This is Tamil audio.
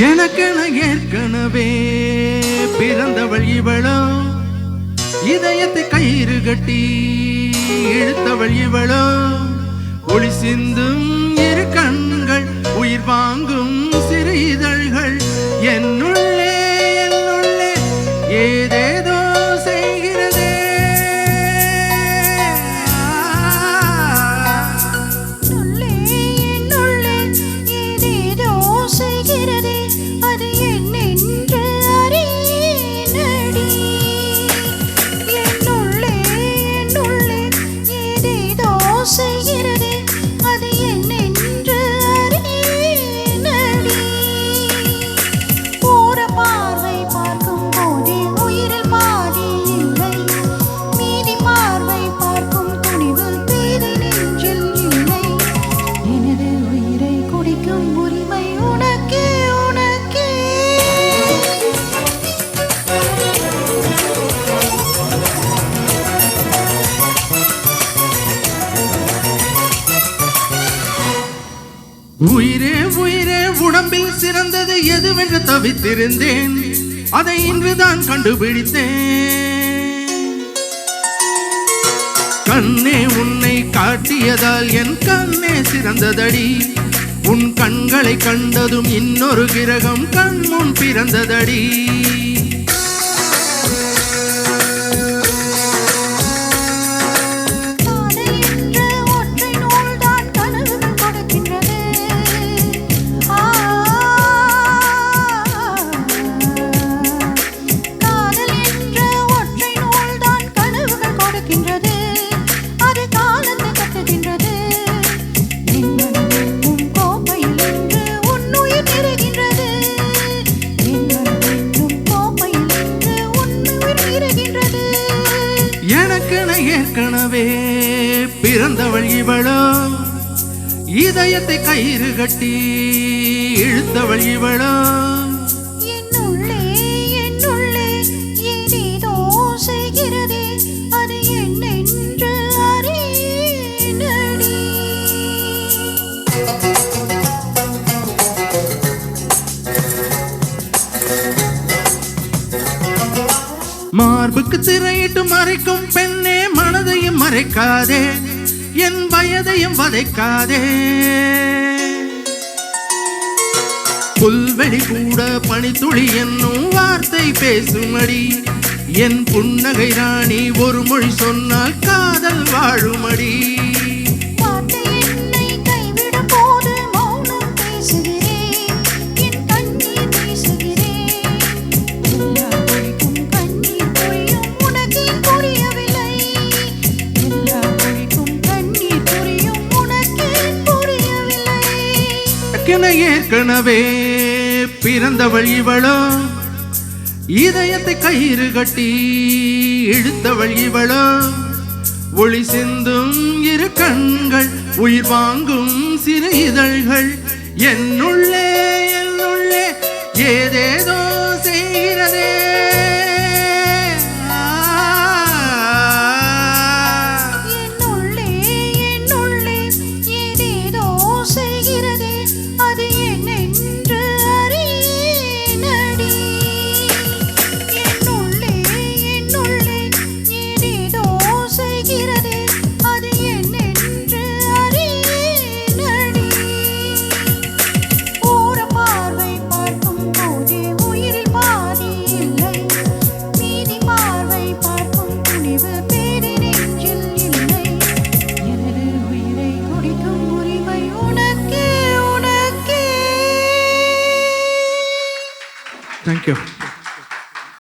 எனக்கென ஏற்கனவே பிறந்தவள் இவளோ, இதயத்தை கயிறு கட்டி இழுத்தவள் இவளோ, ஒளி சிந்தும் இரு கண்கள், உயிர் வாங்கும் சிறு இதழ்கள், என்னுள்ளே என்னுள்ளே ஏதேதோ செய்கிறதே. என்னுள்ளே ஏதேதோ செய்கிறதே, அது என்னென்று அறியேனடி. என்னுள்ளே ஏதேதோ செய்கிறதே, அது என்னென்று அறியேனடி. போற பார்வை பார்க்கும் போதே உயிரில் பாதி இல்லை, மீதி பார்வை பார்க்கும் துணிவில் பேதை நெஞ்சில் இல்லை. எனது உயிரை குடிக்கும் உரிமை உனக்கே உனக்கே. உயிரே உயிரே உடம்பில் சிறந்தது எதுவென்று தவித்திருந்தேன், அதை இன்றுதான் கண்டுபிடித்தேன். கண்ணே உன்னை காட்டியதால் என் கண்ணே சிறந்ததடி, உன் கண்களை கண்டதும் இன்னொரு கிரகம் கண் முன் பிறந்ததடி. காதல் என்ற ஒற்றை நூல்தான் கனவுகள் கொடுக்கின்றது. காதல் என்ற ஒற்றை நூல்தான் கனவுகள் கொடுக்கின்றது, அது காலத்தை கட்டுகின்றது. என் மனமென்னும் கோப்பையில் இன்று உன் உயிர் நிறைகின்றது. என் மனமென்னும் கோப்பையில் இன்று உன் உயிர் நிறைகின்றது. எனக்கென ஏற்கனவே பிறந்தவள் இவளோ, இதயத்தை கயிறு கட்டி இழுத்தவள் இவளோ, என்னுள்ளே ஏதேதோ செய்கிறதே, அது என்னென்று அறியேனடி. மார்புக்கு திரையிட்டு மறைக்கும் பெண்ணே, மனதையும் மறைக்காதே, என் வயதையும் வதைக்காதே. புல்வெளி கூட பனித்துளி என்னும் வார்த்தை பேசுமடி, என் புன்னகை ராணி ஒரு மொழி சொன்னால் காதல் வாழுமடி. வார்த்தை என்னை கைவிடும் போது மௌனம் பேசுகிறேன், என் கண்ணீர் பேசுகிறேன். எல்லா மொழிக்கும் கண்ணீர் புரியும், உனக்கே புரியவில்லை. எல்லா மொழிக்கும் கண்ணீர் புரியும், உனக்கே புரியவில்லை. எனக்கென ஏற்கனவே பிறந்தவள் இவளோ, இதயத்தை கயிறு கட்டி இழுத்தவள் இவளோ, ஒளி சிந்தும் இரு கண்கள், உயிர் வாங்கும் சிறு இதழ்கள், என்னுள்ளே ஏதேதோ செய்கிறதே. என்னுள்ளே ஏதேதோ செய்கிறதே, அது என்னென்று அறியேனடி. என்னுள்ளே ஏதேதோ செய்கிறதே, அது என்னென்று அறியேனடி. போற பார்வை பார்க்கும் போதே உயிரில் பாதி இல்லை, மீதி பார்வை பார்க்கும் துணிவு பேதை நெஞ்சில் இல்லை. எனது உயிரை குடிக்கும் உரிமை உனக்கே உனக்கே. தேங்க்யூ.